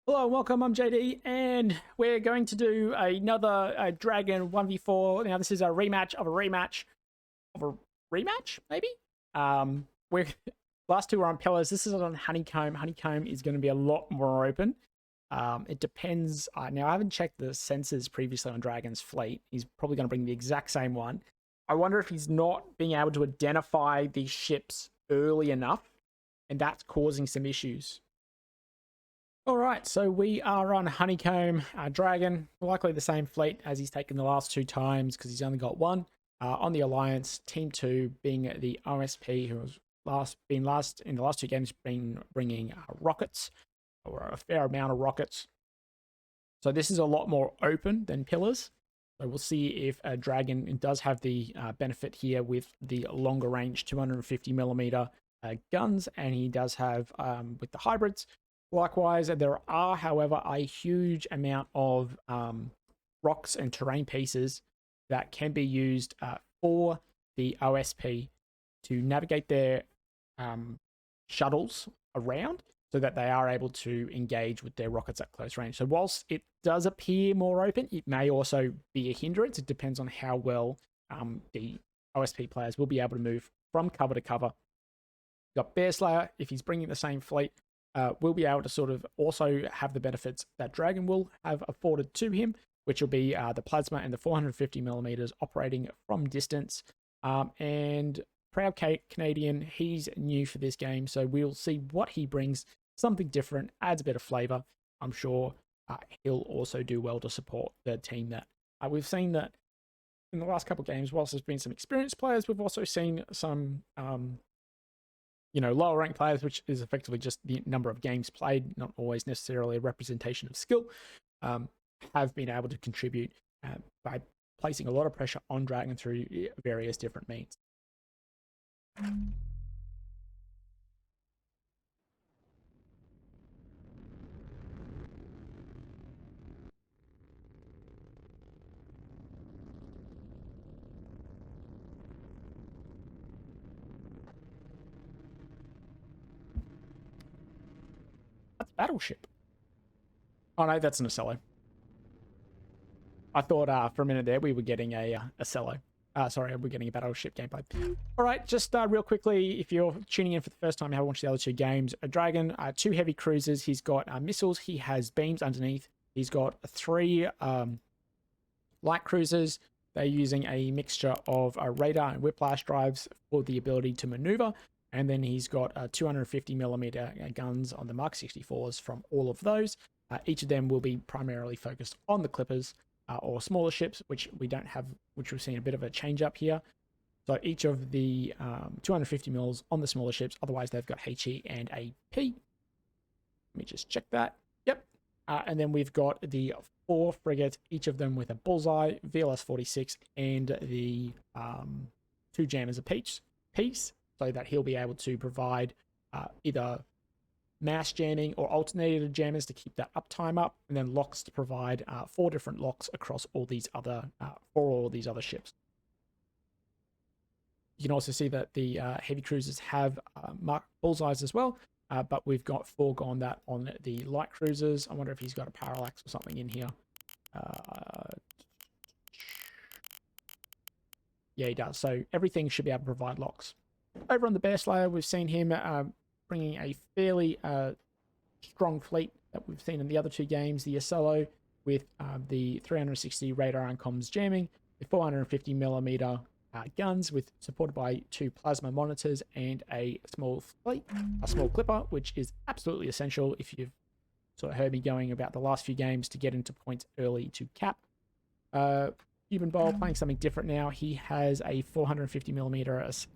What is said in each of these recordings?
Hello and welcome, I'm JD, and we're going to do another Dragon 1v4. Now, this is a rematch of a rematch of a rematch, maybe? We're last two were on Pillars. This is on Honeycomb. Honeycomb is going to be a lot more open. It depends. Now, I haven't checked the sensors previously on Dragon's Fleet. He's probably going to bring the exact same one. I wonder if he's not being able to identify these ships early enough, and that's causing some issues. All right, so we are on Honeycomb Dragon, likely the same fleet as he's taken the last two times because he's only got one. On the Alliance, Team 2 being the OSP, who has been last in the last two games, been bringing rockets, or a fair amount of rockets. So this is a lot more open than Pillars. So we'll see if Dragon does have the benefit here with the longer range 250mm guns, and he does have with the hybrids. Likewise, there are, however, a huge amount of rocks and terrain pieces that can be used for the OSP to navigate their shuttles around so that they are able to engage with their rockets at close range. So whilst it does appear more open, it may also be a hindrance. It depends on how well the OSP players will be able to move from cover to cover. You've got Bearslayer, if he's bringing the same fleet, will be able to sort of also have the benefits that Dragon will have afforded to him, which will be the plasma and the 450mm operating from distance. And Proud Canadian, he's new for this game, so we'll see what he brings. Something different, adds a bit of flavor. I'm sure he'll also do well to support the team that we've seen that in the last couple of games. Whilst there's been some experienced players, we've also seen some lower ranked players, which is effectively just the number of games played, not always necessarily a representation of skill, have been able to contribute by placing a lot of pressure on Dragon through various different means. That's Battleship. Oh no, that's an Ocello. I thought for a minute there we were getting a Ocello. Sorry, we're getting a Battleship gameplay. All right, just real quickly, if you're tuning in for the first time, you haven't watched the other two games, a Dragon, two heavy cruisers. He's got missiles. He has beams underneath. He's got three light cruisers. They're using a mixture of radar and whiplash drives for the ability to maneuver. And then he's got 250mm guns on the Mark 64s from all of those. Each of them will be primarily focused on the Clippers or smaller ships, which we don't have, which we've seen a bit of a change up here. So each of the 250mm on the smaller ships, otherwise they've got HE and AP. Let me just check that. Yep. And then we've got the 4 frigates, each of them with a bullseye, VLS 46, and the 2 jammers apiece, so that he'll be able to provide either mass jamming or alternated jammers to keep that uptime up, and then locks to provide 4 different locks across all these other ships. You can also see that the heavy cruisers have bullseyes as well, but we've got foregone that on the light cruisers. I wonder if he's got a parallax or something in here. Yeah, he does. So everything should be able to provide locks. Over on the Bearslayer, we've seen him bringing a fairly strong fleet that we've seen in the other two games. The Ocello with the 360 radar and comms jamming, the 450mm guns with supported by 2 plasma monitors and a small clipper, which is absolutely essential if you've sort of heard me going about the last few games to get into points early to cap. Cuban Bowl playing something different now. He has a 450mm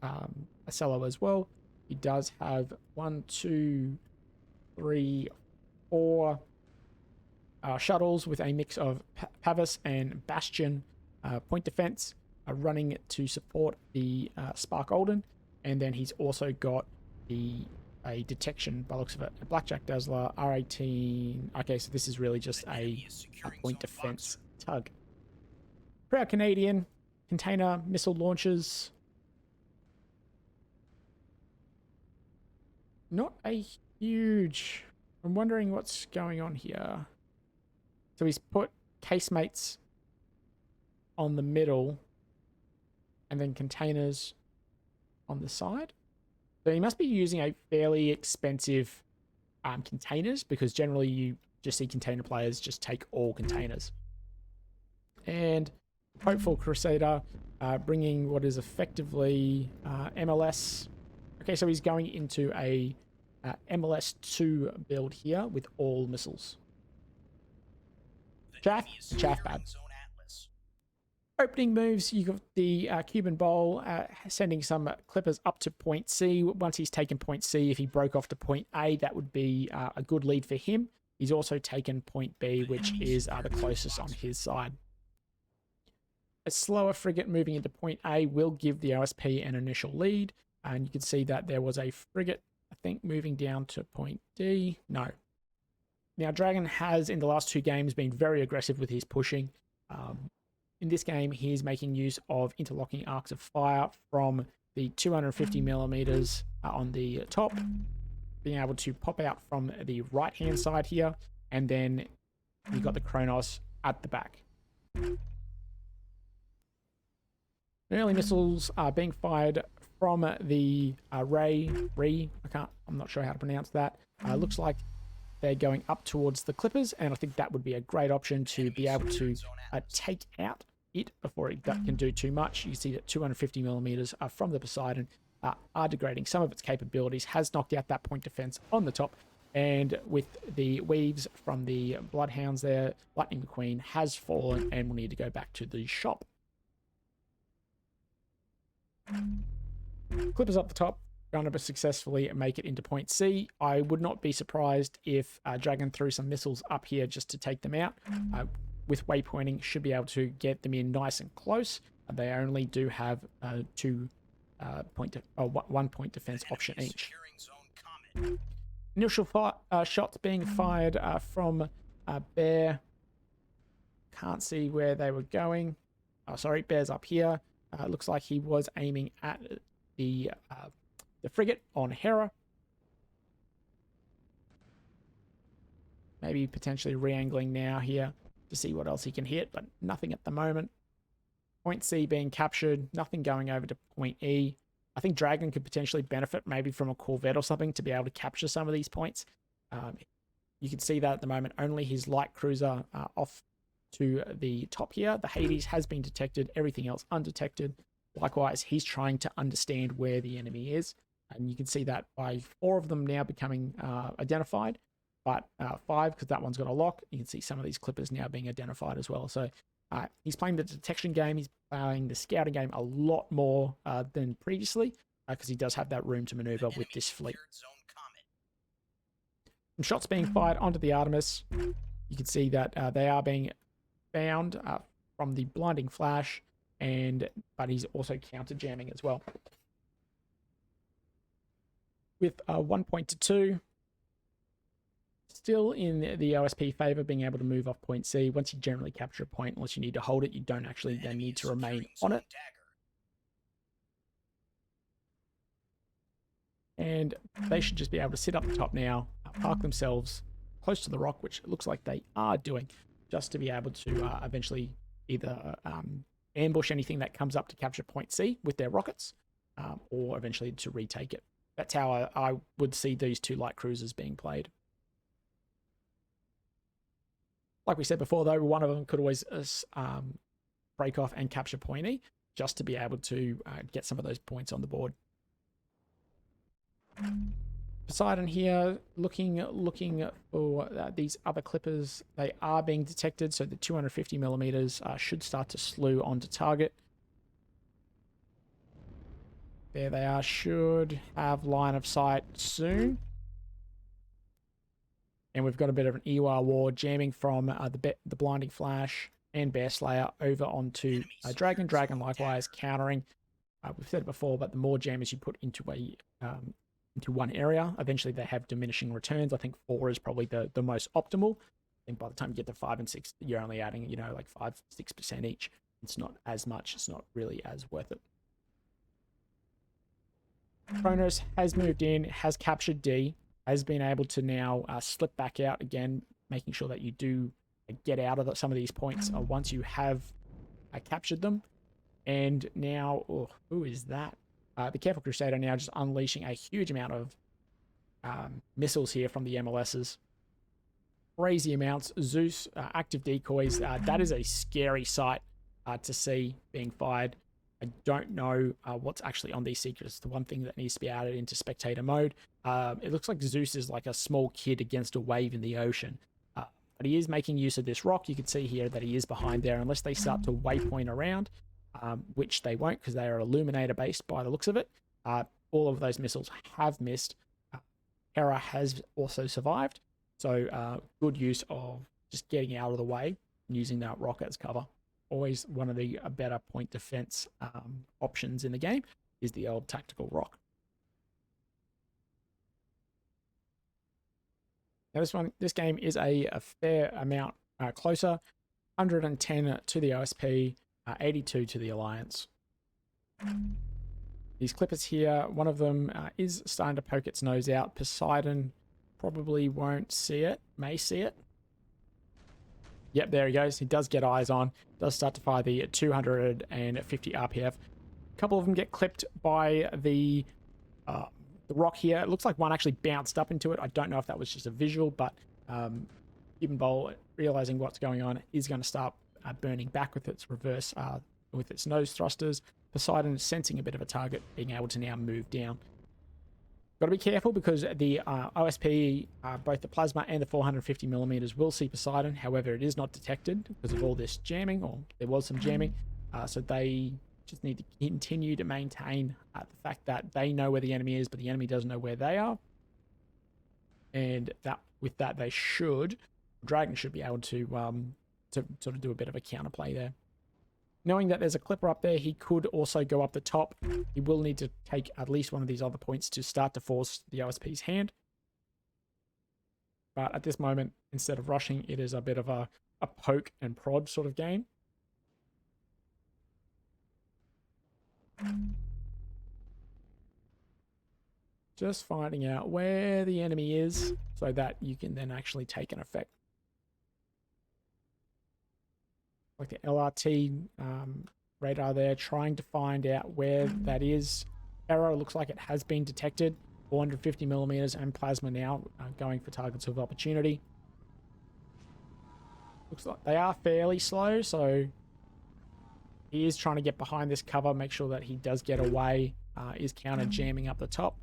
Ocello as well. He does have 1, 2, 3, 4 shuttles with a mix of Pavis and Bastion point defense running to support the Spark Olden. And then he's also got a detection, by the looks of it, a Blackjack Dazzler, R18. Okay, so this is really just a point defense tug. Proud Canadian, container missile launchers. Not a huge I'm wondering what's going on here. So he's put casemates on the middle and then containers on the side. So he must be using a fairly expensive containers, because generally you just see container players just take all containers. And Hopeful Crusader bringing what is effectively MLS. Okay, so he's going into a MLS 2 build here with all missiles. Chaff bad. Opening moves, you got the Cuban Bowl sending some clippers up to point C. Once he's taken point C, if he broke off to point A, that would be a good lead for him. He's also taken point B, which is the closest on his side. A slower frigate moving into point A will give the OSP an initial lead, and you can see that there was a frigate, I think, moving down to point D. No. Now, Dragon has, in the last 2 games, been very aggressive with his pushing. In this game, he's making use of interlocking arcs of fire from the 250 millimeters on the top, being able to pop out from the right-hand side here, and then you got the Kronos at the back. Early missiles are being fired from the I'm not sure how to pronounce that. Looks like they're going up towards the Clippers, and I think that would be a great option to be able to take out it before it can do too much. You see that 250 millimeters from the Poseidon are degrading some of its capabilities, has knocked out that point defense on the top, and with the weaves from the Bloodhounds there, Lightning McQueen has fallen and will need to go back to the shop. Clippers up the top, going to successfully make it into point C. I would not be surprised if Dragon threw some missiles up here just to take them out. With waypointing, should be able to get them in nice and close. They only do have 1 point defense option each. Initial shots being fired from Bear. Can't see where they were going. Oh, sorry, Bear's up here. Looks like he was aiming at the frigate on Hera. Maybe potentially re-angling now here to see what else he can hit, but nothing at the moment. Point C being captured, nothing going over to point E. I think Dragon could potentially benefit maybe from a Corvette or something to be able to capture some of these points. You can see that at the moment, only his light cruiser off to the top here. The Hades has been detected, everything else undetected. Likewise, he's trying to understand where the enemy is, and you can see that by 4 of them now becoming identified, but 5, because that one's got a lock. You can see some of these Clippers now being identified as well. So he's playing the detection game, he's playing the scouting game a lot more than previously, because he does have that room to maneuver with this fleet. Some shots being fired onto the Artemis. You can see that they are being found from the blinding flash, but he's also counter jamming as well. With 1.2, still in the OSP favor, being able to move off point C. Once you generally capture a point, unless you need to hold it, you don't actually then need to remain on it. And they should just be able to sit up the top now, park themselves close to the rock, which it looks like they are doing, just to be able to eventually either ambush anything that comes up to capture point C with their rockets, or eventually to retake it. That's how I would see these 2 light cruisers being played. Like we said before, though, one of them could always break off and capture point E, just to be able to get some of those points on the board. Poseidon here, looking for these other Clippers. They are being detected, so the 250 millimeters should start to slew onto target. There they are, should have line of sight soon. And we've got a bit of an Iwa war jamming from the Blinding Flash and Bear Slayer over onto Dragon. Dragon likewise countering. We've said it before, but the more jammers you put into one area, eventually they have diminishing returns. I think 4 is probably the most optimal. I think by the time you get to 5 and 6, you're only adding, like 5-6% each. It's not as much. It's not really as worth it. Kronos has moved in, has captured D. has been able to now slip back out again, making sure that you do get out of some of these points once you have captured them. And now, oh, who is that? The Careful Crusader now just unleashing a huge amount of missiles here from the MLSs. Crazy amounts. Zeus, active decoys. That is a scary sight to see being fired. I don't know what's actually on these secrets. The one thing that needs to be added into spectator mode. It looks like Zeus is like a small kid against a wave in the ocean. But he is making use of this rock. You can see here that he is behind there unless they start to waypoint around, which they won't because they are Illuminator based by the looks of it. All of those missiles have missed. Hera has also survived. So good use of just getting out of the way and using that rock as cover. Always one of the better point defense options in the game is the old tactical rock. Now this game is a fair amount closer. 110 to the OSP, 82 to the Alliance. These clippers here, one of them is starting to poke its nose out. Poseidon probably won't see it, may see it. Yep, there he goes. He does get eyes on. Does start to fire the 250 RPF. A couple of them get clipped by the rock here. It looks like one actually bounced up into it. I don't know if that was just a visual, but Cuban Bowl, realizing what's going on, is going to start burning back with its reverse, with its nose thrusters. Poseidon is sensing a bit of a target, being able to now move down. Got to be careful because the OSP, both the plasma and the 450mm, will see Poseidon. However, it is not detected because of all this jamming, or there was some jamming. So they just need to continue to maintain the fact that they know where the enemy is, but the enemy doesn't know where they are. And that with that, they should, Dragon should be able to sort of do a bit of a counterplay there. Knowing that there's a clipper up there, he could also go up the top. He will need to take at least one of these other points to start to force the OSP's hand. But at this moment, instead of rushing, it is a bit of a poke and prod sort of game. Just finding out where the enemy is so that you can then actually take an effect. Like the LRT radar there, trying to find out where that is. Arrow looks like it has been detected. 450mm and plasma now going for targets of opportunity. Looks like they are fairly slow, so he is trying to get behind this cover, make sure that he does get away. Is counter jamming up the top.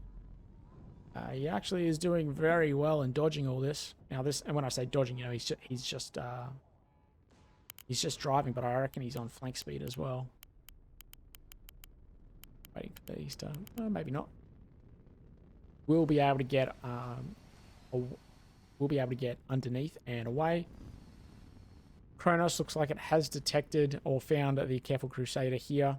He actually is doing very well in dodging all this. Now this, and when I say dodging, you know, he's just driving, but I reckon he's on flank speed as well. Waiting for these to, maybe not. We'll be able to get underneath and away. Kronos looks like it has detected or found the Careful Crusader here.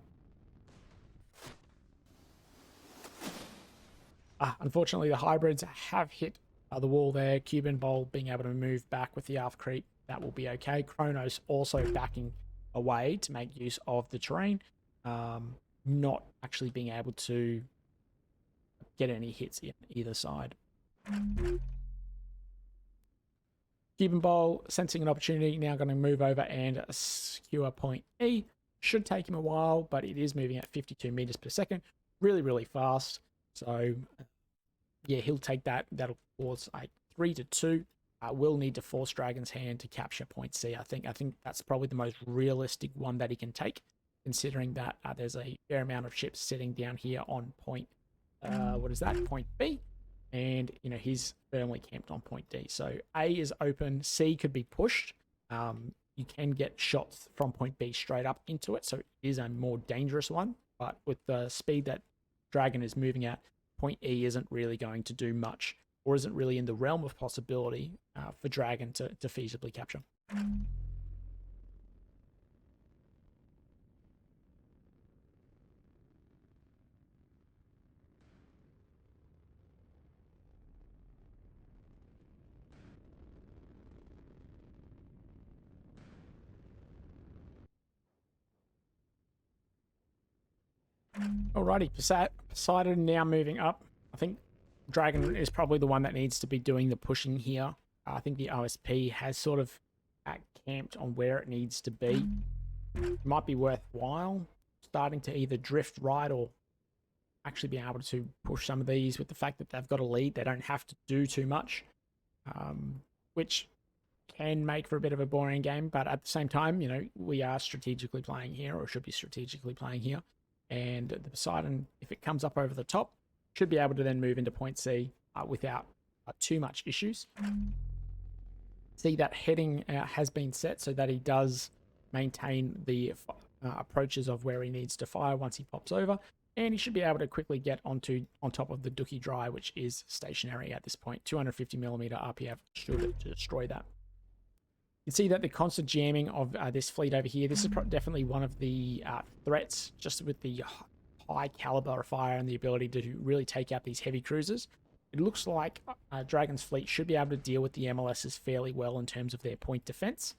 Unfortunately, the hybrids have hit the wall there. Cuban Bowl being able to move back with the aft creep. That will be okay. Kronos also backing away to make use of the terrain. Not actually being able to get any hits in either side. Cuban Bowl sensing an opportunity, now going to move over and skewer point E. Should take him a while, but it is moving at 52 meters per second. Really, really fast. So, yeah, he'll take that. That'll cause a 3-2. Will need to force Dragon's hand to capture point C. I think that's probably the most realistic one that he can take, considering that there's a fair amount of ships sitting down here on point, what is that? Point B. And, you know, he's firmly camped on point D. So A is open. C could be pushed. You can get shots from point B straight up into it. So it is a more dangerous one. But with the speed that Dragon is moving at, point E isn't really going to do much, or isn't really in the realm of possibility for Dragon to feasibly capture. Alrighty, Poseidon now moving up. I think Dragon is probably the one that needs to be doing the pushing here. I think the OSP has sort of camped on where it needs to be. It might be worthwhile starting to either drift right or actually be able to push some of these with the fact that they've got a lead. They don't have to do too much, which can make for a bit of a boring game. But at the same time, you know, we are strategically playing here, or should be strategically playing here. And the Poseidon, if it comes up over the top, should be able to then move into point C without too much issues. See that heading has been set so that he does maintain the approaches of where he needs to fire once he pops over, and he should be able to quickly get on top of the Dookie Dry, which is stationary at this point. 250mm RPF should destroy that. You can see that the constant jamming of this fleet over here, this is definitely one of the threats, just with the high caliber fire and the ability to really take out these heavy cruisers. It looks like Dragon's fleet should be able to deal with the MLSs fairly well in terms of their point defense.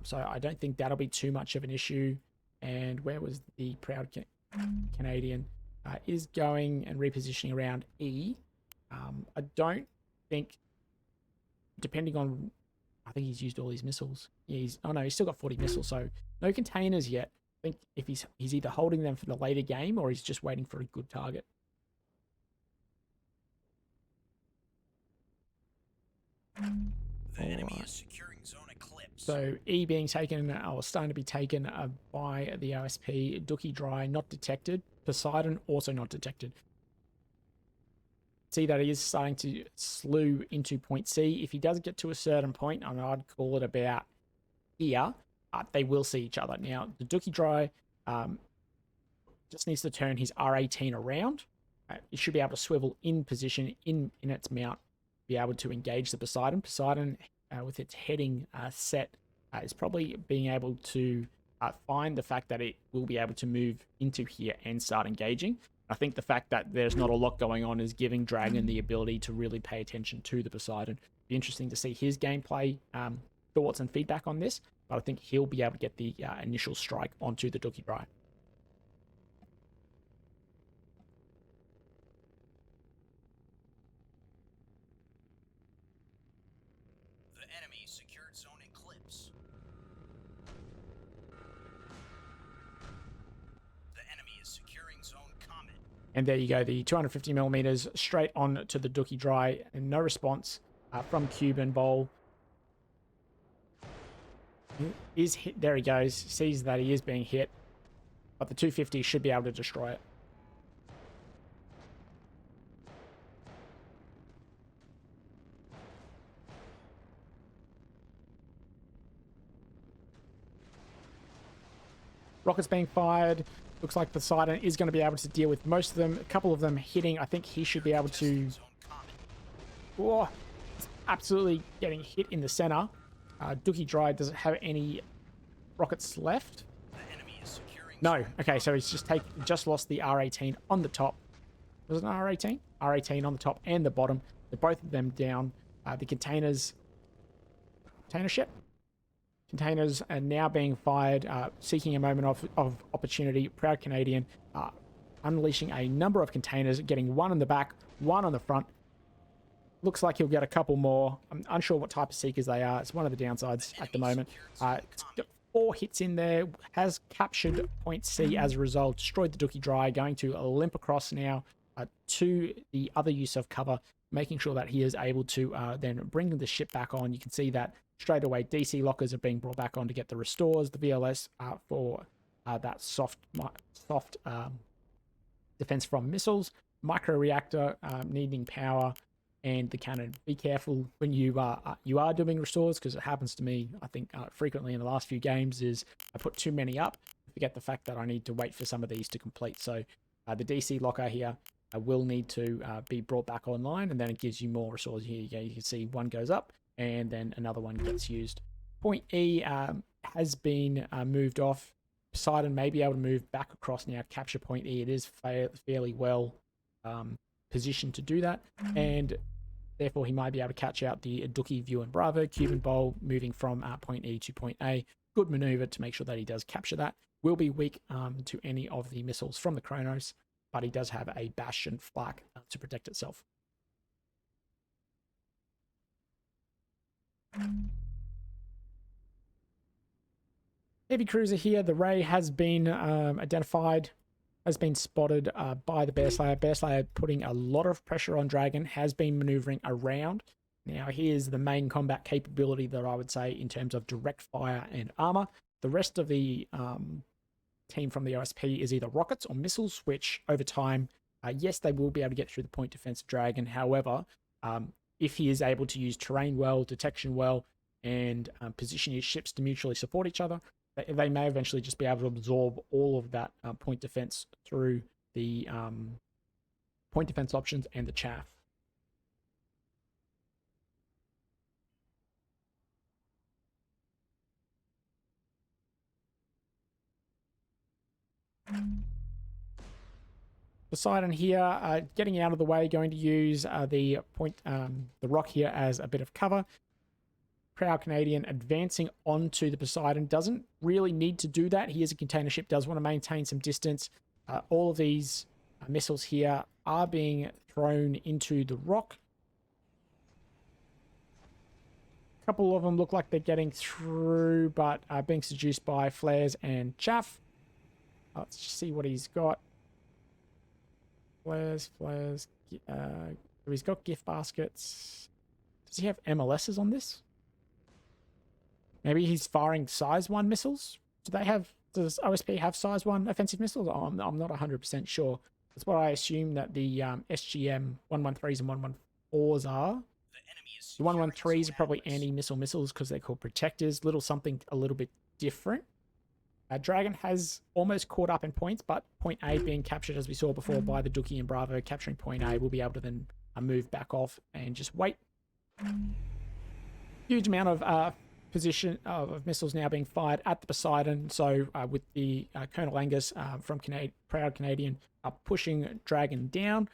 So I don't think that'll be too much of an issue. And where was the proud Canadian? Is going and repositioning around E. I don't think, depending on, I think he's used all his missiles. Yeah, oh no, he's still got 40 missiles, so no containers yet. I think if he's either holding them for the later game or he's just waiting for a good target. The enemy is securing zone eclipse. So E being taken, or starting to be taken by the OSP. Dookie Dry not detected. Poseidon also not detected. See that he is starting to slew into point C. If he does get to a certain point, I'd call it about here, they will see each other. Now, the Dookie Dry just needs to turn his R18 around. It should be able to swivel in position in its mount, be able to engage the Poseidon. Poseidon, with its heading set, is probably being able to find the fact that it will be able to move into here and start engaging. I think the fact that there's not a lot going on is giving Dragon the ability to really pay attention to the Poseidon. Be interesting to see his gameplay thoughts and feedback on this, but I think he'll be able to get the initial strike onto the Dookie Dry. The enemy secured zone eclipse. The enemy is securing zone comet. And there you go, the 250mm straight on to the Dookie Dry, and no response from Cuban Bowl. Is hit, there he goes, sees that he is being hit, but the 250 should be able to destroy it. Rockets being fired. Looks like Poseidon is going to be able to deal with most of them. A couple of them hitting. I think he should be able to... Oh, absolutely getting hit in the center. Dookie Dry doesn't have any rockets left. No. Okay, so he's just lost the R18 on the top. Was it an R18? R18 on the top and the bottom. They're both of them down. The container ship. Containers are now being fired, seeking a moment of opportunity. Proud Canadian unleashing a number of containers, getting one on the back, one on the front. Looks like he'll get a couple more. I'm unsure what type of seekers they are. It's one of the downsides at the moment. It's got 4 hits in there. Has captured point C as a result. Destroyed the Dookie Dry. Going to limp across now to the other use of cover, making sure that he is able to then bring the ship back on. You can see that straight away DC lockers are being brought back on to get the restores, the VLS for that soft defense from missiles, micro reactor needing power, and the cannon. Be careful when you are doing restores, because it happens to me, I think, frequently in the last few games, is I put too many up, forget the fact that I need to wait for some of these to complete. So the DC locker here will need to be brought back online, and then it gives you more restores. Here you go, you can see one goes up, and then another one gets used. Point E has been moved off. Poseidon may be able to move back across now, capture point E. It is fairly well positioned to do that, and therefore he might be able to catch out the Dookie, View, and Bravo. Cuban Bowl moving from point E to point A. Good maneuver to make sure that he does capture that. Will be weak to any of the missiles from the Kronos, but he does have a Bastion flak to protect itself. Heavy cruiser here. The Ray has been identified, has been spotted by the Bear Slayer. Bear Slayer putting a lot of pressure on Dragon, has been maneuvering around. Now, here's the main combat capability that I would say in terms of direct fire and armor. The rest of the team from the OSP is either rockets or missiles, which over time, yes, they will be able to get through the point defense of Dragon. However, if he is able to use terrain well, detection well, and position his ships to mutually support each other, they may eventually just be able to absorb all of that point defense through the point defense options and the chaff. Poseidon here, getting out of the way, going to use the rock here as a bit of cover. Proud Canadian advancing onto the Poseidon, doesn't really need to do that. He is a container ship, does want to maintain some distance. All of these missiles here are being thrown into the rock. A couple of them look like they're getting through, but being seduced by flares and chaff. Let's just see what he's got. Flares. He's got gift baskets. Does he have MLSs on this? Maybe he's firing size 1 missiles. Does OSP have size 1 offensive missiles? Oh, I'm not 100% sure. That's what I assume that the SGM 113s and 114s are. The 113s are probably anti-missile missiles because they're called protectors. Something a little bit different. Dragon has almost caught up in points, but point A being captured, as we saw before, by the Dookie and Bravo. Capturing point A, will be able to then move back off and just wait. Huge amount of position of missiles now being fired at the Poseidon. So with the Colonel Angus from Proud Canadian pushing Dragon down,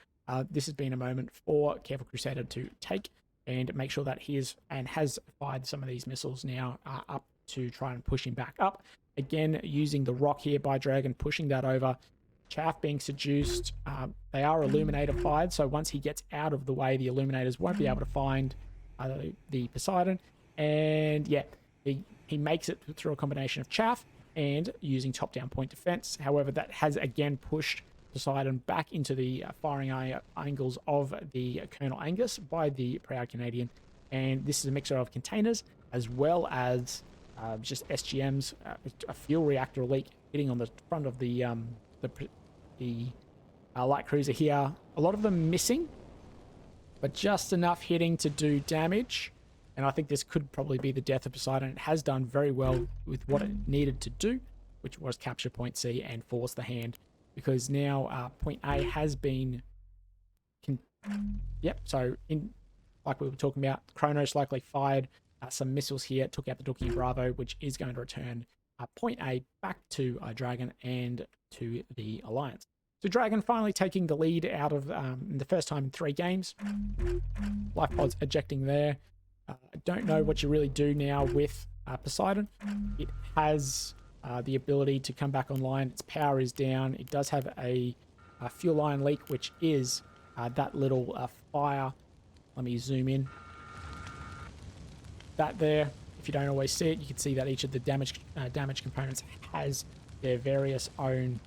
this has been a moment for Careful Crusader to take and make sure that he is and has fired some of these missiles now up to try and push him back up. Again, using the rock here by Dragon, pushing that over. Chaff being seduced. They are Illuminator fired, so once he gets out of the way, the Illuminators won't be able to find the Poseidon. And yeah, he makes it through a combination of chaff and using top-down point defense. However, that has again pushed Poseidon back into the firing angles of the Colonel Angus by the Proud Canadian. And this is a mixture of containers as well as just SGMs, a fuel reactor leak hitting on the front of the light cruiser here. A lot of them missing, but just enough hitting to do damage. And I think this could probably be the death of Poseidon. It has done very well with what it needed to do, which was capture point C and force the hand, because now point A has been... so like we were talking about, Kronos likely fired some missiles here, took out the Dookie and Bravo, which is going to return point A back to Dragon and to the Alliance. So Dragon finally taking the lead out of the first time in 3 games. Life pods ejecting there. I don't know what you really do now with Poseidon. It has the ability to come back online. Its power is down. It does have a fuel line leak, which is that little fire. Let me zoom in. That there, if you don't always see it, you can see that each of the damage components has their various own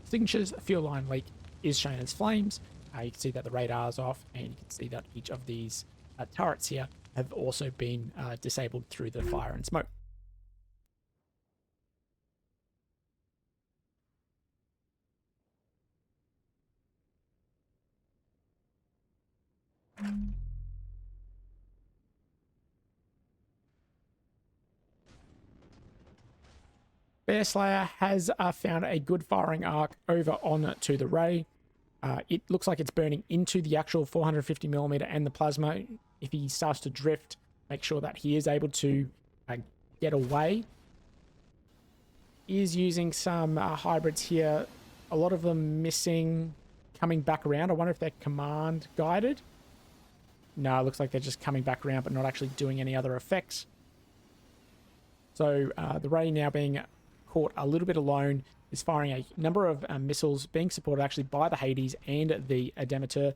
signatures. A fuel line leak is shown as flames. You can see that the radar is off, and you can see that each of these turrets here have also been disabled through the fire and smoke. Bear Slayer has found a good firing arc over on to the Ray. It looks like it's burning into the actual 450mm and the plasma. If he starts to drift, make sure that he is able to get away. He is using some hybrids here. A lot of them missing, coming back around. I wonder if they're command guided. No, it looks like they're just coming back around but not actually doing any other effects. So the Ray now being caught a little bit alone is firing a number of missiles being supported actually by the Hades and the Demeter.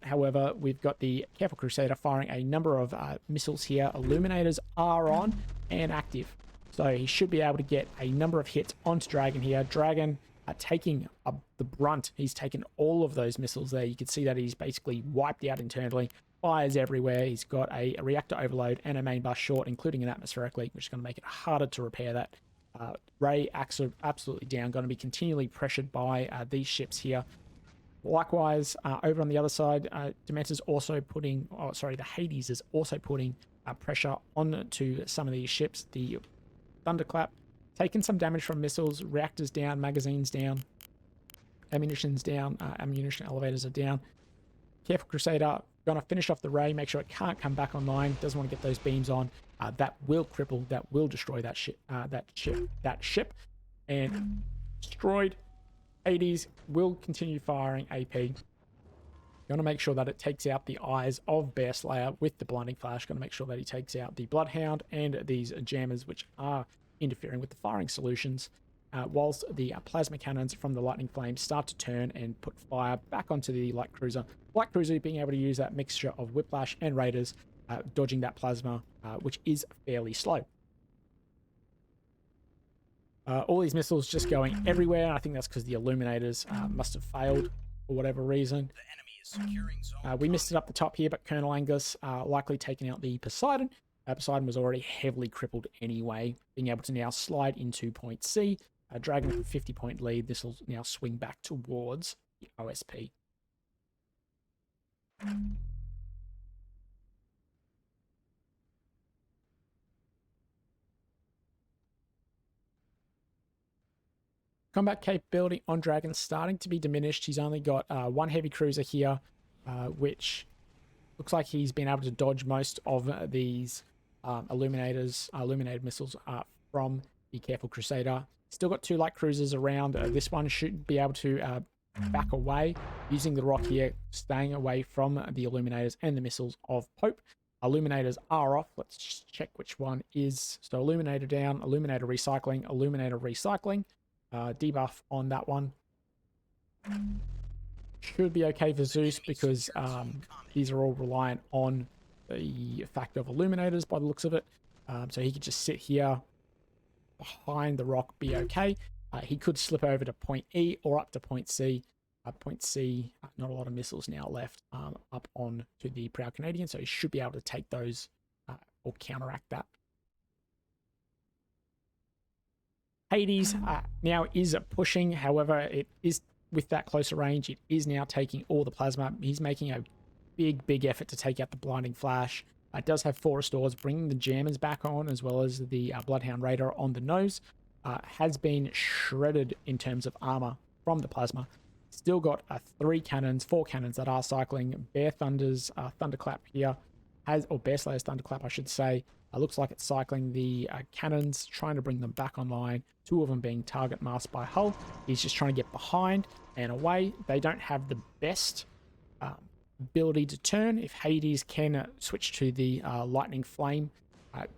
However, we've got the Careful Crusader firing a number of missiles here. Illuminators are on and active. So he should be able to get a number of hits onto Dragon here. Dragon taking the brunt. He's taken all of those missiles there. You can see that he's basically wiped out internally. Fires everywhere. He's got a reactor overload and a main bus short, including an atmospheric leak, which is going to make it harder to repair that. Ray absolutely down. Going to be continually pressured by these ships here. Likewise, over on the other side, Dementor's also putting, the Hades is also putting pressure onto some of these ships. The Thunderclap taking some damage from missiles, reactors down, magazines down, ammunition's down, ammunition elevators are down. Careful Crusader going to finish off the Ray, make sure it can't come back online, doesn't want to get those beams on. That will cripple, that will destroy that ship, and destroyed. Hades will continue firing AP. Going to make sure that it takes out the eyes of Bear Slayer with the blinding flash. Going to make sure that he takes out the Bloodhound and these jammers, which are interfering with the firing solutions, whilst the plasma cannons from the lightning flames start to turn and put fire back onto the light cruiser. Light cruiser being able to use that mixture of whiplash and raiders, dodging that plasma, which is fairly slow. All these missiles just going everywhere. I think that's because the Illuminators must have failed for whatever reason. The enemy is securing zone. We missed it up the top here, but Colonel Angus likely taking out the Poseidon. Poseidon was already heavily crippled anyway, being able to now slide into point C. Dragon with a 50-point lead. This will now swing back towards the OSP. Combat capability on Dragon starting to be diminished. He's only got one heavy cruiser here, which looks like he's been able to dodge most of these illuminated missiles from the Careful Crusader. Still got two light cruisers around. This one should be able to back away using the rock here, staying away from the Illuminators and the missiles of Pope. Illuminators are off. Let's just check which one is. So Illuminator down, Illuminator recycling, Illuminator recycling. Debuff on that one. Should be okay for Zeus because these are all reliant on the fact of Illuminators by the looks of it. So he could just sit here behind the rock, be okay. He could slip over to point E or up to point C. Point C, not a lot of missiles now left up on to the Proud Canadian, so he should be able to take those or counteract that. Hades now is pushing, however, it is with that closer range. It is now taking all the plasma. He's making a big effort to take out the blinding flash. It does have 4 restores, bringing the jammers back on, as well as the Bloodhound Raider on the nose. Has been shredded in terms of armor from the plasma. Still got 4 cannons that are cycling. Bear Thunder's Thunderclap here or Bear Slayer's Thunderclap, I should say. Looks like it's cycling the cannons, trying to bring them back online. 2 of them being target masked by hull. He's just trying to get behind and away. They don't have the best ability to turn. If Hades can switch to the lightning flame,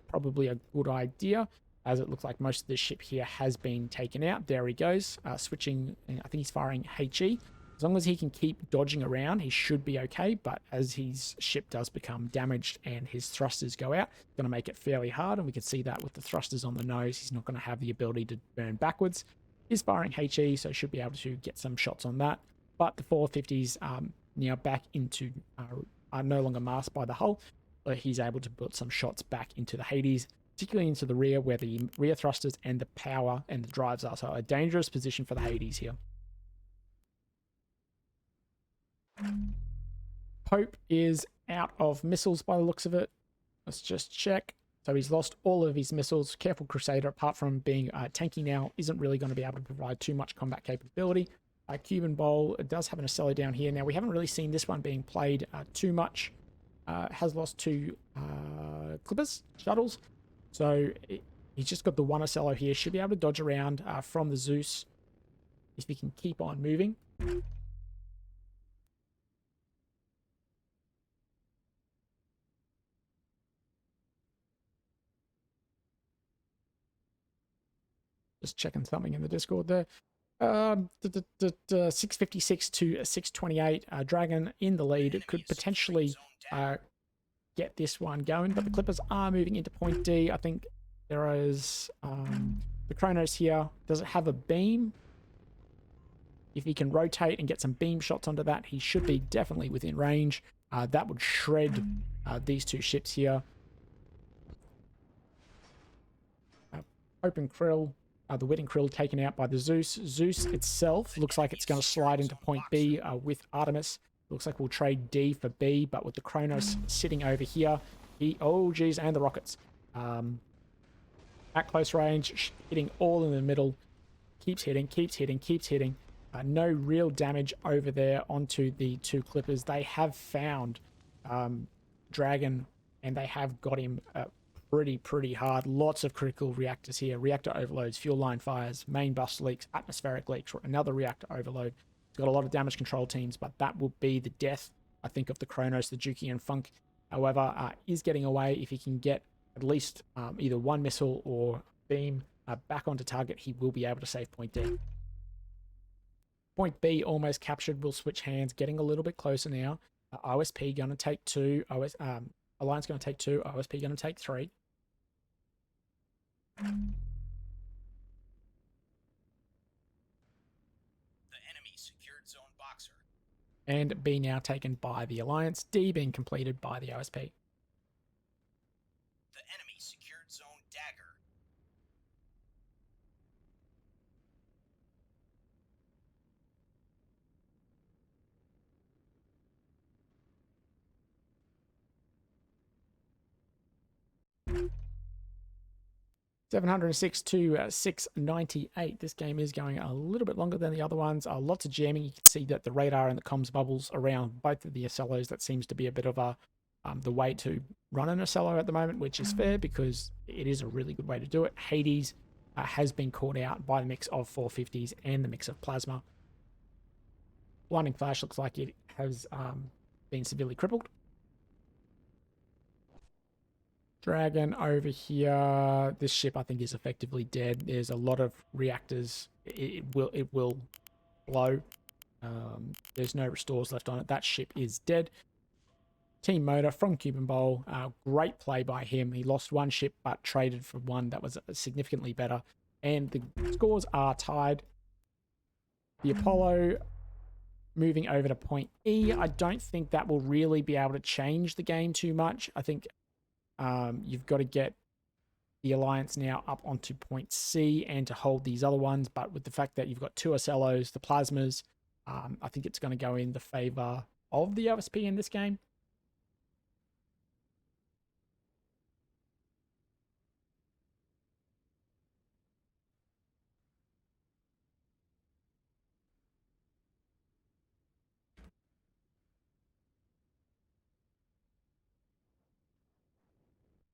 probably a good idea, as it looks like most of the ship here has been taken out. There he goes, switching. I think he's firing HE. As long as he can keep dodging around, he should be okay, but as his ship does become damaged and his thrusters go out, it's going to make it fairly hard, and we can see that with the thrusters on the nose, he's not going to have the ability to burn backwards. He's firing HE, so should be able to get some shots on that, but the 450s now back into, are no longer masked by the hull, so he's able to put some shots back into the Hades, particularly into the rear, where the rear thrusters and the power and the drives are, so a dangerous position for the Hades here. Pope is out of missiles by the looks of it. Let's just check. So he's lost all of his missiles. Careful Crusader, apart from being tanky now, isn't really going to be able to provide too much combat capability. Cuban Bowl does have an Ocello down here. Now, we haven't really seen this one being played too much. Has lost 2 Clippers, shuttles. So he's just got the 1 Ocello here. Should be able to dodge around from the Zeus if he can keep on moving. Just checking something in the Discord there. 656 to 628. Dragon in the lead could potentially get this one going, but the Clippers are moving into point D. I think there is the Chronos here. Does it have a beam? If he can rotate and get some beam shots onto that, he should be definitely within range. That would shred these two ships here. Open Krill, the Wit and Krill taken out by the Zeus. Zeus itself looks like it's going to slide into point B with Artemis. Looks like we'll trade D for B, but with the Kronos sitting over here, oh geez, and the rockets. At close range, hitting all in the middle. Keeps hitting, keeps hitting, keeps hitting. No real damage over there onto the two Clippers. They have found Dragon, and they have got him pretty hard. Lots of critical reactors here. Reactor overloads, fuel line fires, main bus leaks, atmospheric leaks, another reactor overload. It's got a lot of damage control teams, but that will be the death, I think, of the Kronos, the Juki, and Funk. However, is getting away. If he can get at least either one missile or beam back onto target, he will be able to save point D. Point B almost captured. We'll switch hands, getting a little bit closer now. OSP going to take 2. Alliance going to take 2. OSP going to take 3. The enemy secured zone boxer. And B now taken by the Alliance. D being completed by the OSP. The enemy secured zone dagger. 706 to 698. This game is going a little bit longer than the other ones. Lots of jamming. You can see that the radar and the comms bubbles around both of the SLOs. That seems to be a bit of a the way to run an SLO at the moment, which is fair because it is a really good way to do it. Hades has been caught out by the mix of 450s and the mix of plasma. Blinding Flash looks like it has been severely crippled. Dragon over here. This ship, I think, is effectively dead. There's a lot of reactors. It will blow. There's no restores left on it. That ship is dead. Team Motor from Cuban Bowl. Great play by him. He lost one ship, but traded for one that was significantly better. And the scores are tied. The Apollo moving over to point E. I don't think that will really be able to change the game too much. I think you've got to get the Alliance now up onto point C and to hold these other ones. But with the fact that you've got 2 SLOs, the plasmas, I think it's going to go in the favor of the OSP in this game.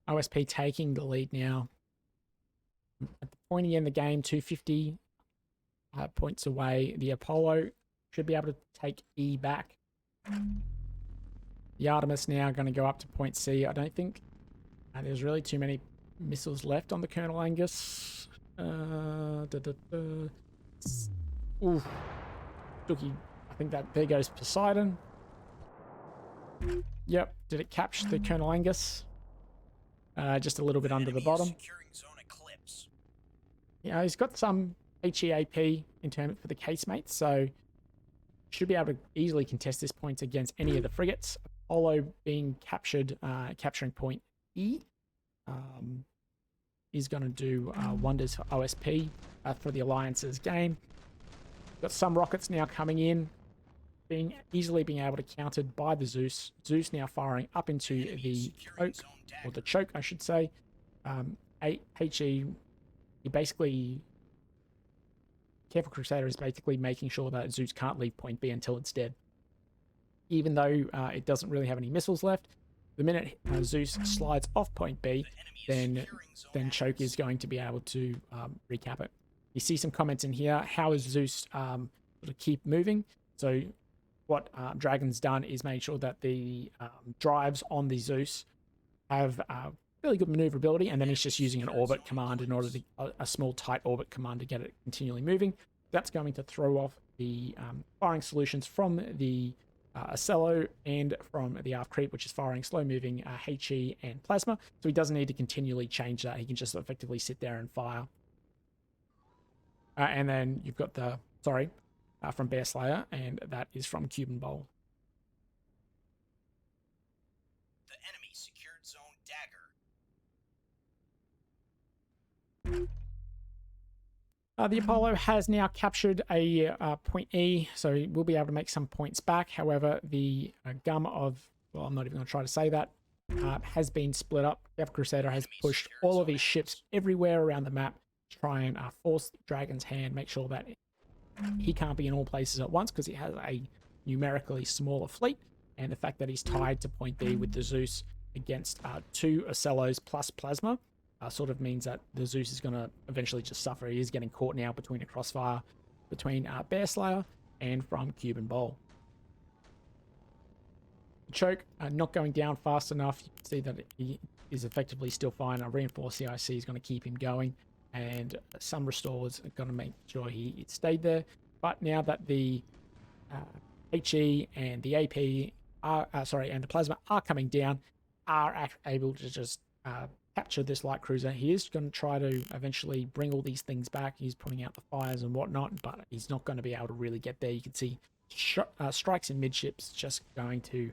OSP taking the lead now. At the pointy end of the game, 250 points away. The Apollo should be able to take E back. The Artemis now going to go up to point C. I don't think there's really too many missiles left on the Colonel Angus. Ooh. Dookie. I think that there goes Poseidon. Yep. Did it capture the Colonel Angus? Just a little bit under the bottom. Yeah, he's got some HEAP in terms for the casemates, so should be able to easily contest this point against any of the frigates. Apollo being captured, capturing point E, is going to do wonders for OSP for the Alliance's game. Got some rockets now coming in, easily being able to countered by the Zeus. Zeus now firing up into the choke, or the choke, I should say. HE, you basically, Careful Crusader is basically making sure that Zeus can't leave point B until it's dead. Even though it doesn't really have any missiles left, the minute Zeus slides off point B, then Choke is going to be able to recap it. You see some comments in here. How is Zeus to keep moving? So what Dragon's done is made sure that the drives on the Zeus have really good maneuverability, and then he's just using an orbit command in order to a small tight orbit command to get it continually moving. That's going to throw off the firing solutions from the Ocello and from the aft creep, which is firing slow-moving HE and plasma. So he doesn't need to continually change that. He can just effectively sit there and fire. And then you've got the, from Bear Slayer, and that is from Cuban Bowl. The enemy secured zone dagger. The Apollo has now captured a point E, so we'll be able to make some points back. However, the gum of, well, I'm not even going to try to say that, has been split up. Death Crusader has pushed all of his ships everywhere around the map to try and force Dragon's hand, make sure that he can't be in all places at once because he has a numerically smaller fleet, and the fact that he's tied to point B with the Zeus against 2 Ocellos plus plasma sort of means that the Zeus is going to eventually just suffer. He is getting caught now between a crossfire between Bear Slayer and from Cuban Bowl. Choke not going down fast enough. You can see that he is effectively still fine. A reinforced CIC is going to keep him going, and some restores are going to make sure he stayed there. But now that the HE and the AP are, and the plasma are coming down, are able to just capture this light cruiser. He is going to try to eventually bring all these things back. He's putting out the fires and whatnot, but he's not going to be able to really get there. You can see strikes in midships just going to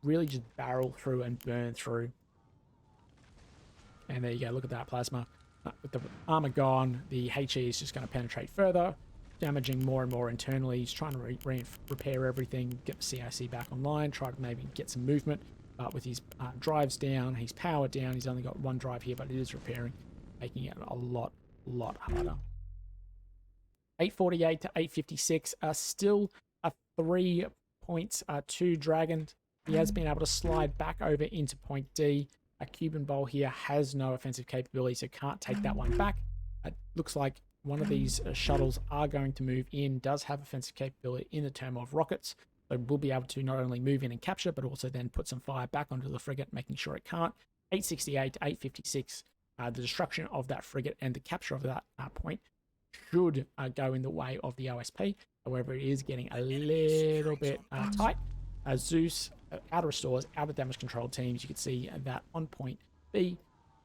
really just barrel through and burn through. And there you go. Look at that plasma. With the armor gone, the HE is just going to penetrate further, damaging more and more internally. He's trying to repair everything, get the CIC back online, try to maybe get some movement. But with his drives down, his power down, he's only got 1 drive here, but it is repairing, making it a lot harder. 848 to 856 are still 3 points to Dragon. He has been able to slide back over into point D. A Cuban Bowl here has no offensive capability, so can't take that one back. It looks like one of these shuttles are going to move in, does have offensive capability in the term of rockets. So we'll be able to not only move in and capture, but also then put some fire back onto the frigate, making sure it can't. 868 to 856, the destruction of that frigate and the capture of that point should go in the way of the OSP. However, it is getting a little bit tight. Zeus, out of restores, out of damage control teams. You can see that on point B,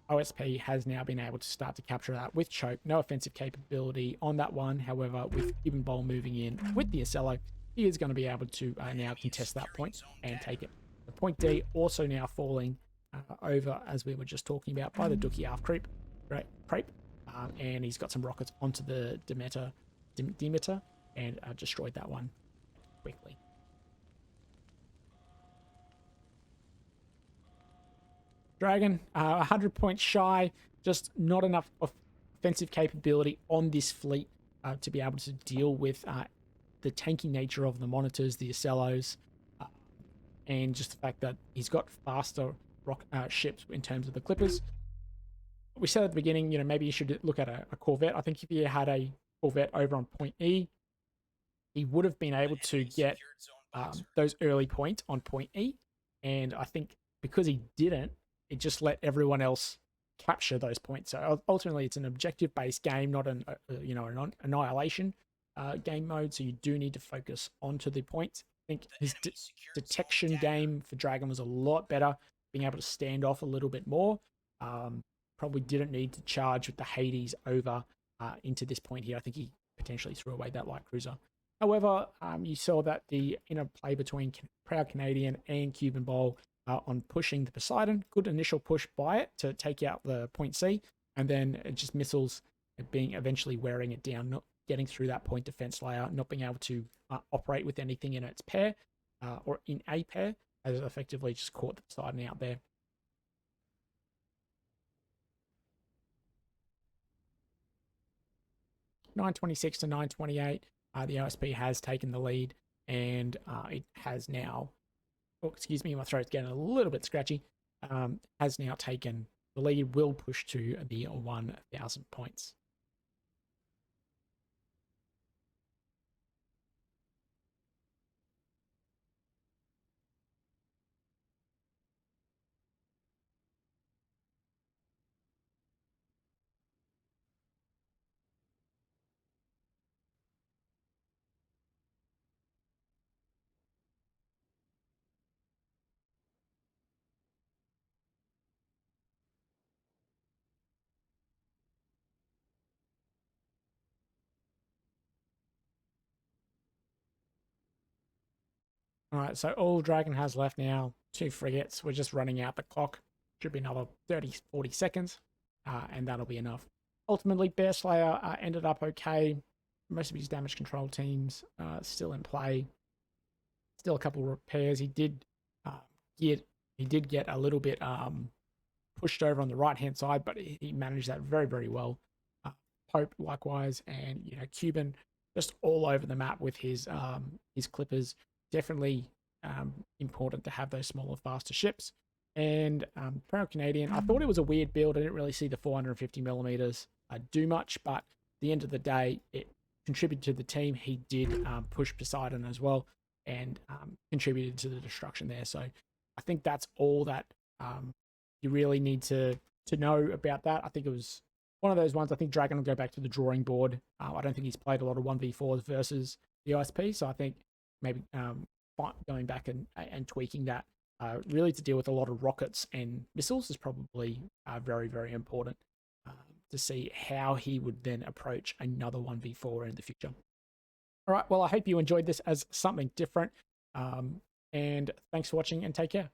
OSP has now been able to start to capture that with choke. No offensive capability on that one. However, with Cuban Bowl moving in with the Ocello, he is going to be able to now contest that point and take it. The point D also now falling over, as we were just talking about, by the Dookie aft creep. And he's got some rockets onto the Demeter and destroyed that one quickly. Dragon, 100 points shy, just not enough offensive capability on this fleet to be able to deal with the tanky nature of the monitors, the Ocellos, and just the fact that he's got faster ships in terms of the Clippers. We said at the beginning, maybe you should look at a Corvette. I think if he had a Corvette over on point E, he would have been able to get those early points on point E. And I think because he didn't, it just let everyone else capture those points. So ultimately, it's an objective-based game, not an annihilation game mode. So you do need to focus onto the points. I think his detection game for Dragon was a lot better, being able to stand off a little bit more. Probably didn't need to charge with the Hades over into this point here. I think he potentially threw away that light cruiser. However, you saw that the interplay between Proud Canadian and Cuban Bowl on pushing the Poseidon, good initial push by it to take out the point C, and then it just missiles being eventually wearing it down, not getting through that point defense layer, not being able to operate with anything in its pair or in a pair, as it effectively just caught the Poseidon out there. $926 to $928. The OSP has taken the lead, and it has now, excuse me, my throat's getting a little bit scratchy, has now taken the lead, will push to the 1,000 points. All right, so all Dragon has left now, 2 frigates. We're just running out the clock. Should be another 30, 40 seconds, and that'll be enough. Ultimately, Bear Slayer ended up okay. Most of his damage control teams still in play. Still a couple of repairs. He did get a little bit pushed over on the right hand side, but he managed that very, very well. Pope likewise, and Cuban just all over the map with his clippers. Definitely important to have those smaller, faster ships. And Proud Canadian, I thought it was a weird build. I didn't really see the 450 millimeters do much, but at the end of the day, it contributed to the team. He did push Poseidon as well, and contributed to the destruction there. So I think that's all that you really need to know about that. I think it was one of those ones. I think Dragon will go back to the drawing board. I don't think he's played a lot of 1v4s versus the OSP, so I think maybe going back and tweaking that really to deal with a lot of rockets and missiles is probably very, very important to see how he would then approach another 1v4 in the future. All right, well, I hope you enjoyed this as something different, and thanks for watching and take care.